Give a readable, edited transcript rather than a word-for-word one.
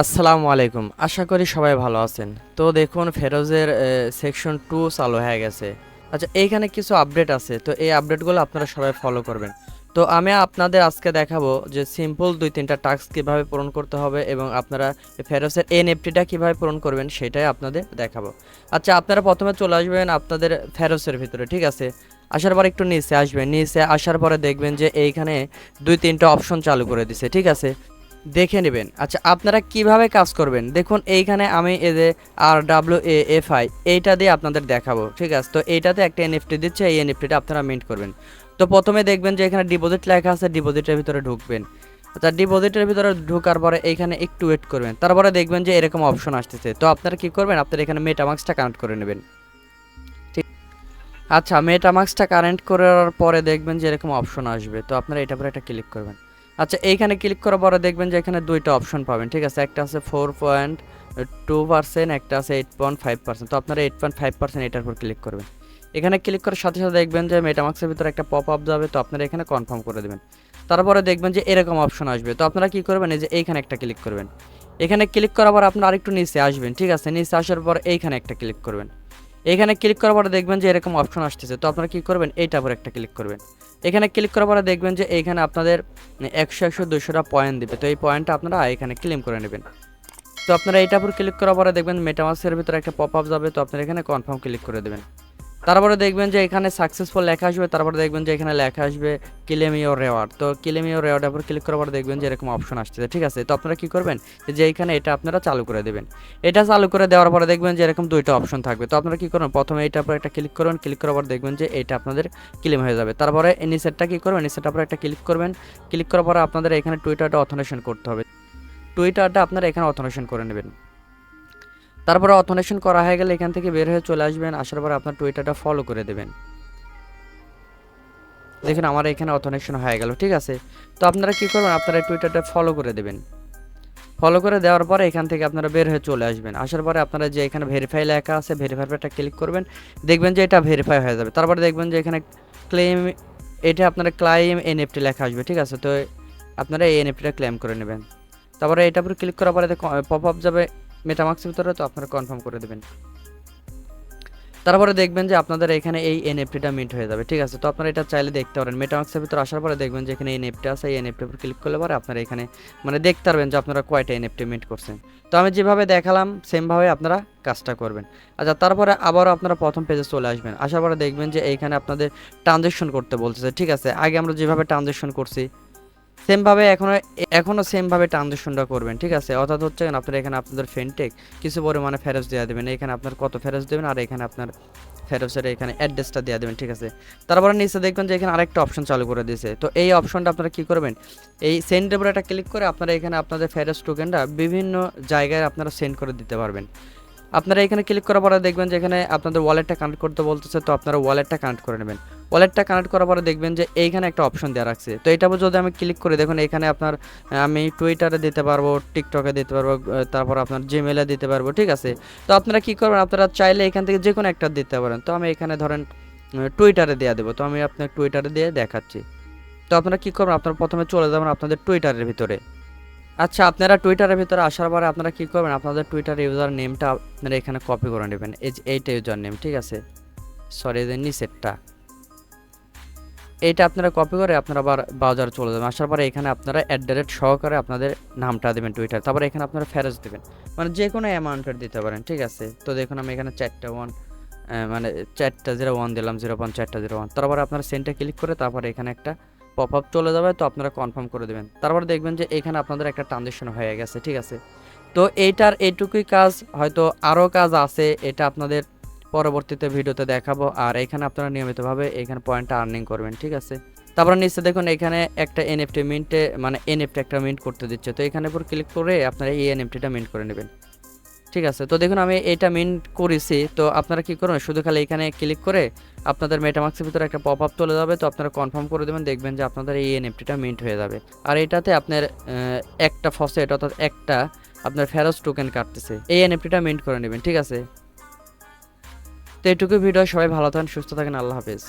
আসসালামু আলাইকুম। আশা করি সবাই ভালো আছেন। তো দেখুন ফেরোজের সেকশন 2 চালু হয়ে গেছে। আচ্ছা এইখানে কিছু আপডেট আছে। তো এই আপডেটগুলো আপনারা সবাই ফলো করবেন। তো আমি আপনাদের আজকে দেখাবো যে সিম্পল ২-৩টা টাস্ক কিভাবে পূরণ করতে হবে এবং আপনারা ফেরোজের এনএফটিটা কিভাবে পূরণ করবেন সেটাই আপনাদের দেখাবো। আচ্ছা আপনারা প্রথমে চলে আসবেন আপনাদের ফেরোজের ভিতরে, ঠিক আছে? আসার পর একটু নিচে আসবেন। নিচে আসার পরে দেখবেন যে এইখানে ২-৩টা অপশন চালু করে দিছে, ঠিক আছে? দেখে নেবেন। আচ্ছা আপনারা কিভাবে কাজ করবেন দেখুন, এইখানে আমি এই যে RWAFI এইটা দিয়ে আপনাদের দেখাবো, ঠিক আছে? তো এইটাতে একটা এনএফটি দিচ্ছে, এই এনএফটিটা আপনারা মিন্ট করবেন। তো প্রথমে দেখবেন যে এখানে ডিপোজিট লেখা আছে, ডিপোজিটের ভিতরে ঢুকবেন। আচ্ছা ডিপোজিটের ভিতরে ঢোকার পরে এইখানে একটু ওয়েট করবেন, তারপরে দেখবেন যে এরকম অপশন আসতেছে। তো আপনারা কি করবেন, আপনারা এখানে মেটামাক্সটা কানেক্ট করে নেবেন, ঠিক? আচ্ছা মেটামাক্সটা কানেক্ট করার পরে দেখবেন যে এরকম অপশন আসবে, তো আপনারা এটার উপরে একটা ক্লিক করবেন। আচ্ছা এইখানে ক্লিক করার পরে দেখবেন যে এখানে দুইটা অপশন পাবেন, ঠিক আছে? একটা আছে 4.2%, একটা আছে 8.5%। তো আপনারা 8.5% এটার উপর ক্লিক করবেন। এখানে ক্লিক করার সাথে সাথে দেখবেন যে মেটামাক্সের ভিতরে একটা পপ আপ যাবে, তো আপনারা এখানে কনফার্ম করে দেবেন। তারপরে দেখবেন যে এরকম অপশন আসবে, তো আপনারা কি করবেন, এই যে এইখানে একটা ক্লিক করবেন। এখানে ক্লিক করার পর আপনারা আরেকটু নিচে আসবেন, ঠিক আছে? নিচে আসার পর এইখানে একটা ক্লিক করবেন। এখানে ক্লিক করার পরে দেখবেন যে এরকম অপশন আসতেছে, তো আপনারা কি করবেন, এইটার উপর একটা ক্লিক করবেন। এখানে ক্লিক করার পরে দেখবেন যে এইখানে আপনাদের 100-200টা পয়েন্ট দিবে, তো এই পয়েন্টটা আপনারা এখানে ক্লেম করে নেবেন। তো আপনারা এইটার উপর ক্লিক করার পরে দেখবেন মেটামাস্কের ভিতরে একটা পপ আপ যাবে, তো আপনারা এখানে কনফার্ম ক্লিক করে দেবেন। তারপরে দেখবেন যে এখানে সাকসেসফুল লেখা আসবে, তারপরে দেখবেন যে এখানে লেখা আসবে ক্লেম ইওর রেওয়ার্ড। তো ক্লেম ইওর রেওয়ার্ডের উপর ক্লিক করার পর দেখবেন যে এরকম অপশন আসছে, ঠিক আছে? তো আপনারা কি করবেন, যে এইখানে এটা আপনারা চালু করে দেবেন। এটা চালু করে দেওয়ার পরে দেখবেন যে এরকম দুইটা অপশন থাকবে, তো আপনারা কি করবেন, প্রথমে এইটার উপর একটা ক্লিক করবেন। ক্লিক করার পর দেখবেন যে এটা আপনাদের ক্লেম হয়ে যাবে। তারপরে নিচেরটা কি করবেন, নিচেরটার উপর একটা ক্লিক করবেন। ক্লিক করার পরে আপনাদের এখানে টুইটারটা অথেন্টিকেশন করতে হবে। টুইটারটা আপনারা এখানে অথেন্টিকেশন করে নেবেন। তারপরে অথেন্টিকেশন করা হয়ে গেলে এখান থেকে বের হয়ে চলে আসবেন। আসার পর আপনার টুইটারটা ফলো করে দেবেন। দেখুন আমার এখানে অথেন্টিকেশন হয়ে গেল, ঠিক আছে? তো আপনারা কি করবেন, আপনারা টুইটারটা ফলো করে দেবেন। ফলো করে দেওয়ার পরে এখান থেকে আপনারা বের হয়ে চলে আসবেন। আসার পরে আপনারা যে এখানে ভেরিফাই লেখা আছে, ভেরিফাইটা ক্লিক করবেন। দেখবেন যে এটা ভেরিফাই হয়ে যাবে। তারপরে দেখবেন যে এখানে ক্লেম, এটা আপনারা ক্লাইম এনএফটি লেখা আসবে, ঠিক আছে? তো আপনারা এই এনএফটিটা ক্লেম করে নেবেন। তারপরে এটার উপর ক্লিক করার পরে পপ আপ যাবে মেটামাক্সের ভিতরে, তো আপনারা কনফার্ম করে দেবেন। তারপরে দেখবেন যে আপনাদের এখানে এই এনএফটিটা মিন্ট হয়ে যাবে, ঠিক আছে? তো আপনারা এটা চাইলে দেখতে পারেন। মেটামাক্সের ভিতরে আসার পরে দেখবেন যে এখানে এনএফটি আছে, এই এনএফটির উপর ক্লিক করলে পরে আপনারা এখানে মানে দেখতে পারবেন যে আপনারা কয়টা এনএফটি মিন্ট করছেন। তো আমি যেভাবে দেখালাম সেমভাবে আপনারা কাজটা করবেন। আচ্ছা তারপরে আবারও আপনারা প্রথম পেজে চলে আসবেন। আসার পরে দেখবেন যে এইখানে আপনাদের ট্রানজ্যাকশন করতে বলতেছে, ঠিক আছে? আগে আমরা যেভাবে ট্রানজ্যাকশন করছি সেমভাবে এখনও সেমভাবে ট্রানজ্যাকশনটা করবেন, ঠিক আছে? অর্থাৎ হচ্ছে আপনারা এখানে আপনাদের ফেনটেক কিছু পরিমাণে ফেরত দেওয়া দেবেন। এখানে আপনার কত ফেরত দেবেন আর এখানে আপনার ফেরতের এখানে অ্যাড্রেসটা দেওয়া দেবেন, ঠিক আছে? তারপরে নিচে দেখবেন যে এখানে আরেকটা অপশন চালু করে দিয়েছে। তো এই অপশনটা আপনারা কি করবেন, এই সেন্ডের উপরে একটা ক্লিক করে আপনারা এখানে আপনাদের ফেরত টোকেনটা বিভিন্ন জায়গায় আপনারা সেন্ড করে দিতে পারবেন। আপনারা এখানে ক্লিক করার পরে দেখবেন যে এখানে আপনাদের ওয়ালেটটা কানেক্ট করতে বলতেছে, তো আপনারা ওয়ালেটটা কানেক্ট করে নেবেন। ওয়ালেটটা কানেক্ট করার পরে দেখবেন যে এইখানে একটা অপশন দেওয়া রাখছে, তো এটা যদি আমি ক্লিক করি দেখুন এখানে আপনার আমি টুইটারে দিতে পারবো, টিকটকে দিতে পারবো, তারপর আপনার জিমেলে দিতে পারবো, ঠিক আছে? তো আপনারা কি করবেন, আপনারা চাইলে এখান থেকে যে কোনো একটা দিতে পারেন। তো আমি এখানে ধরেন টুইটারে দেওয়া দেবো, তো আমি আপনার টুইটারে দিয়ে দেখাচ্ছি। তো আপনারা কি করবেন, আপনারা প্রথমে চলে যাবেন আপনাদের টুইটারের ভিতরে। আচ্ছা আপনারা টুইটারের ভিতরে আসার পরে আপনারা কি করবেন, আপনাদের টুইটার ইউজার নেমটা আপনারা এখানে কপি করে নেবেন। এই যে এইটা ইউজার নেম, ঠিক আছে? সরি যে নিচেরটা এইটা আপনারা কপি করে আপনারা আবার ব্রাউজারে চলে যাবেন। আসার পরে এখানে আপনারা @ সহকারে আপনাদের নামটা দেবেন টুইটার, তারপরে এখানে আপনারা ফেরত দেবেন, মানে যে কোনো অ্যামাউন্টের দিতে পারেন, ঠিক আছে? তো দেখুন আমি এখানে 4টা 1 মানে 4টা 01 দিলাম, 0.4টা 01। তারপর আপনারা সেন্টে ক্লিক করে তারপরে এখানে একটা পপ আপ চলে যাবে, তো আপনারা কনফার্ম করে দেবেন। তারপর দেখবেন যে এখানে আপনাদের একটা ট্রানজ্যাকশন হয়ে গেছে, ঠিক আছে? তো এইটার এইটুকুই কাজ, হয়তো আরও কাজ আছে, এটা আপনাদের পরবর্তীতে ভিডিওতে দেখাবো। আর এখানে আপনারা নিয়মিতভাবে এখানে পয়েন্টটা আর্নিং করবেন, ঠিক আছে? তারপর নিচে দেখুন এখানে একটা এনএফটি মিন্টে মানে এনএফটি একটা মিন্ট করতে দিচ্ছে, তো এখানে উপর ক্লিক করে আপনারা এই এনএফটিটা মিন্ট করে নেবেন, ঠিক আছে? তো দেখুন আমি এটা মিন্ট করেছি, তো আপনারা কি করবেন, শুধু খালি এখানে ক্লিক করে আপনাদের মেটামাক্সের ভিতরে একটা পপ আপ চলে যাবে, তো আপনারা কনফার্ম করে দেবেন। দেখবেন যে আপনাদের এই এনএফটিটা মিন্ট হয়ে যাবে। আর এটাতে আপনার একটা ফসেট অর্থাৎ একটা আপনার ফেরত টোকেন কাটতেছে, এই এনএফটিটা মিন্ট করে নেবেন, ঠিক আছে? তো এইটুকু ভিডিও, সবাই ভালো থাকেন, সুস্থ থাকেন, আল্লাহ হাফেজ।